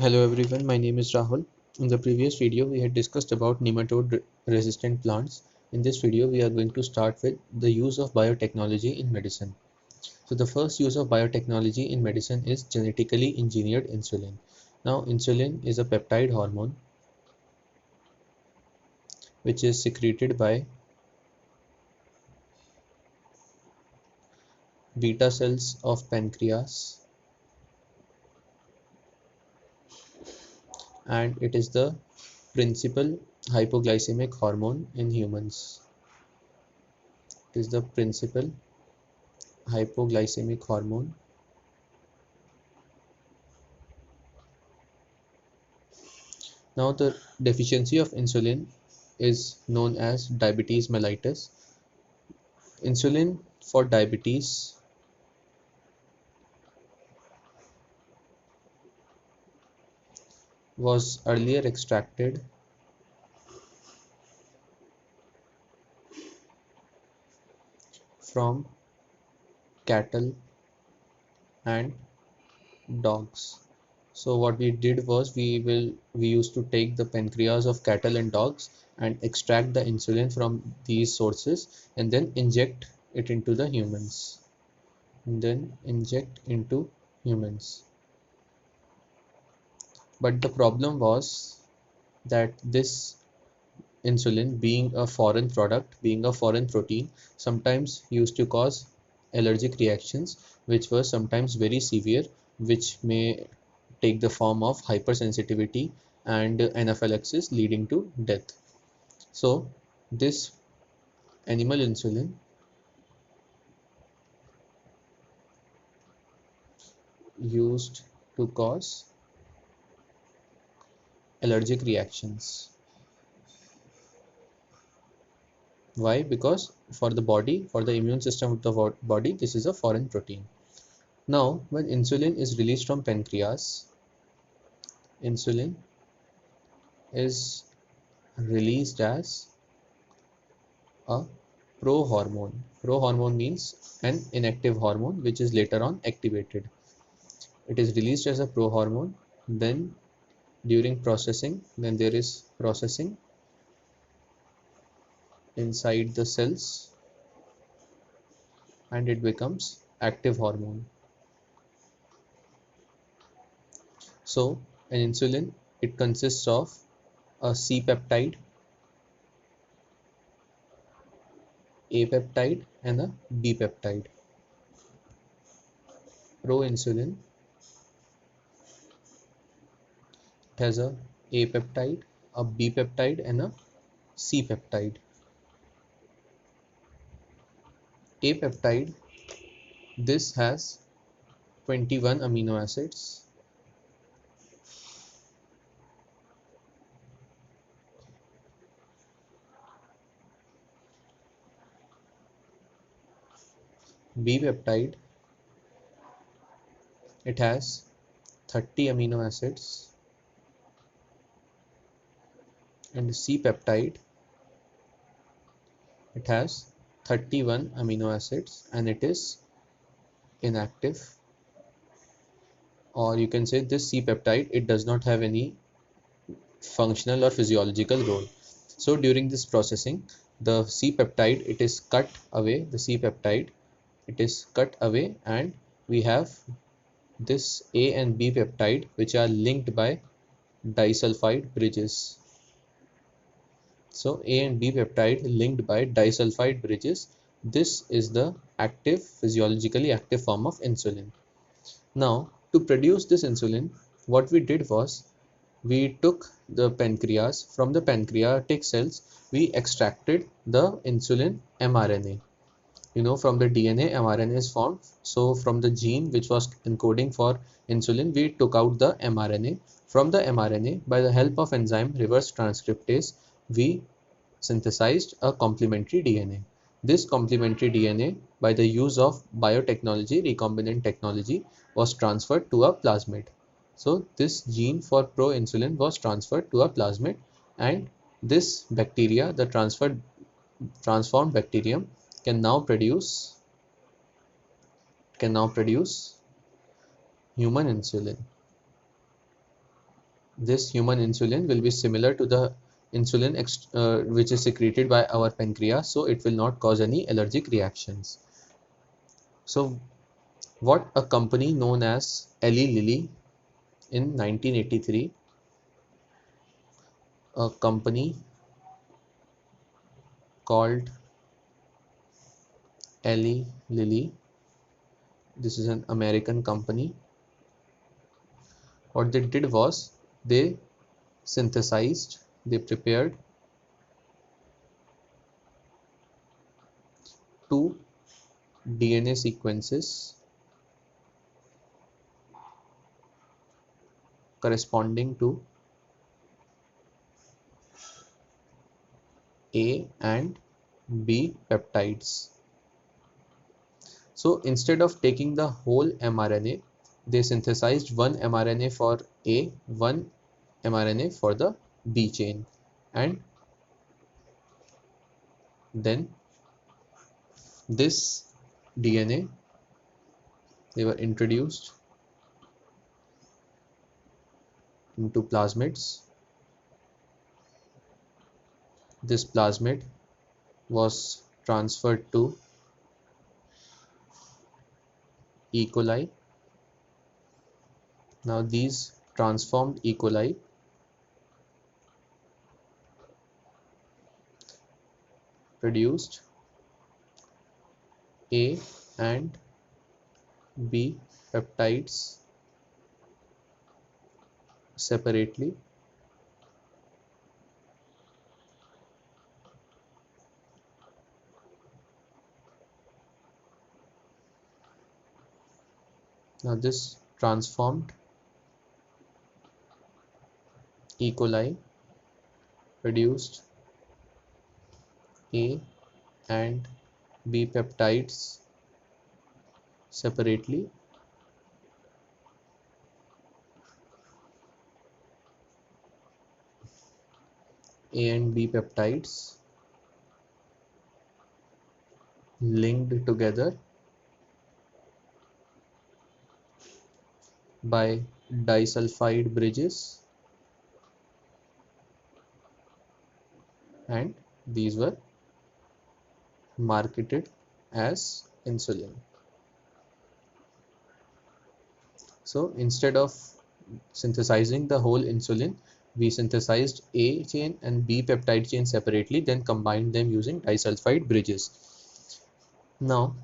Hello everyone, my name is Rahul. In the previous video, we had discussed about nematode-resistant plants. In this video, we are going to start with the use of biotechnology in medicine. So the first use of biotechnology in medicine is genetically engineered insulin. Now, insulin is a peptide hormone which is secreted by beta cells of pancreas, and it is the principal hypoglycemic hormone in humans. It is the principal hypoglycemic hormone. Now, the deficiency of insulin is known as diabetes mellitus. Insulin for diabetes was earlier extracted from cattle and dogs. So what we did was we used to take the pancreas of cattle and dogs and extract the insulin from these sources and then inject it into the humans. But the problem was that this insulin, being a foreign product, being a foreign protein, sometimes used to cause allergic reactions, which were sometimes very severe, which may take the form of hypersensitivity and anaphylaxis leading to death. So this animal insulin used to cause allergic reactions. Why? Because for the body, for the immune system of the body, this is a foreign protein. Now, when insulin is released from pancreas, insulin is released as a prohormone. Prohormone means an inactive hormone which is later on activated. It is released as a prohormone. Then during processing, when there is processing inside the cells, and it becomes active hormone. So an insulin, it consists of a C peptide, A peptide and a B peptide. Proinsulin, it has a peptide, a B peptide and a C peptide. A peptide, this has 21 amino acids. B peptide, it has 30 amino acids, and C peptide, it has 31 amino acids and it is inactive, or you can say this C peptide, it does not have any functional or physiological role. So during this processing, the C peptide, it is cut away, the C peptide, it is cut away, and we have this A and B peptide which are linked by disulfide bridges. So A and B peptide linked by disulfide bridges. This is the active, physiologically active form of insulin. Now, to produce this insulin, what we did was we took the pancreas. From the pancreatic cells, we extracted the insulin mRNA. From the DNA, mRNA is formed. So from the gene which was encoding for insulin, we took out the mRNA. From the mRNA, by the help of enzyme reverse transcriptase, we synthesized a complementary DNA. This complementary DNA, by the use of biotechnology, recombinant technology, was transferred to a plasmid. So this gene for proinsulin was transferred to a plasmid, and this bacteria, the transformed bacterium, can now produce human insulin. this human insulin will be similar to the insulin which is secreted by our pancreas, so it will not cause any allergic reactions. So what a company known as Eli Lilly in 1983, a company called Eli Lilly, this is an American company. What they did was they they prepared two DNA sequences corresponding to A and B peptides. So instead of taking the whole mRNA, they synthesized one mRNA for A, one mRNA for the B chain, and then this DNA, they were introduced into plasmids. This plasmid was transferred to E. coli. Now these transformed E. coli produced A and B peptides separately. Now this transformed E. coli produced A and B peptides separately. A and B peptides linked together by disulfide bridges, and these were marketed as insulin. So instead of synthesizing the whole insulin, we synthesized A chain and B peptide chain separately, then combined them using disulfide bridges. Now,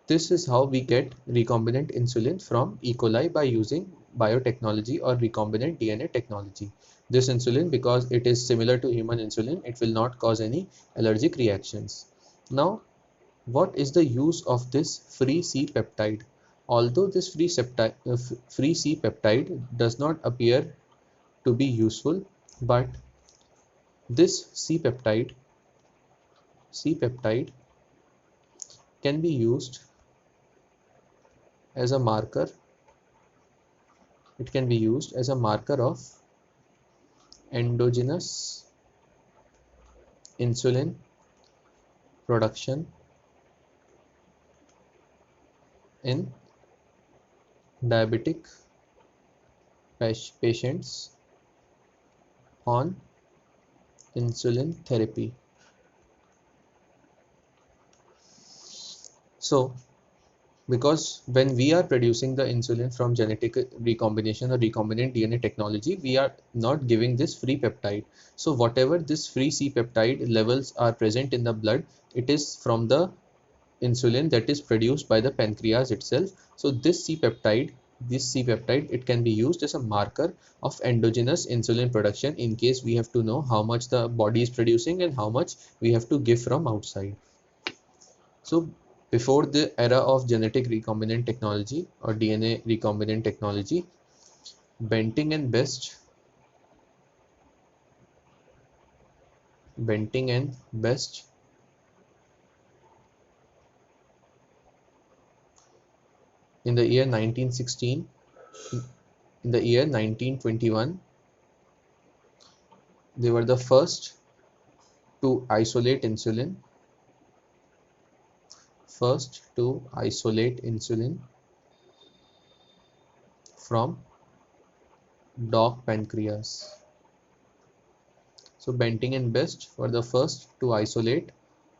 this is how we get recombinant insulin from E. coli by using biotechnology or recombinant DNA technology. This insulin, because it is similar to human insulin, it will not cause any allergic reactions. Now, what is the use of this free C peptide? Although this free C peptide does not appear to be useful, but this C peptide can be used as a marker. It can be used as a marker of endogenous insulin production in diabetic patients on insulin therapy. So, because when we are producing the insulin from genetic recombination or recombinant DNA technology, we are not giving this free peptide. So whatever this free C peptide levels are present in the blood, it is from the insulin that is produced by the pancreas itself. So this C peptide, it can be used as a marker of endogenous insulin production in case we have to know how much the body is producing and how much we have to give from outside. So before the era of genetic recombinant technology or DNA recombinant technology, Benting and Best Benting and Best in the year 1916, in the year 1921, they were the first to isolate insulin, from dog pancreas. So Benting and Best were the first to isolate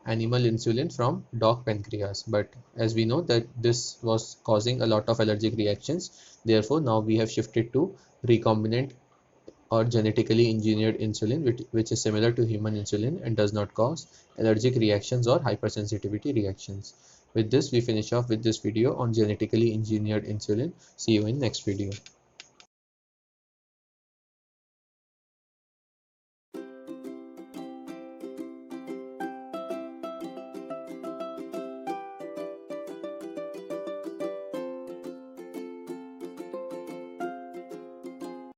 animal insulin from dog pancreas, but as we know that this was causing a lot of allergic reactions, therefore now we have shifted to recombinant or genetically engineered insulin, which is similar to human insulin and does not cause allergic reactions or hypersensitivity reactions. With this, we finish off with this video on genetically engineered insulin. See you in next video.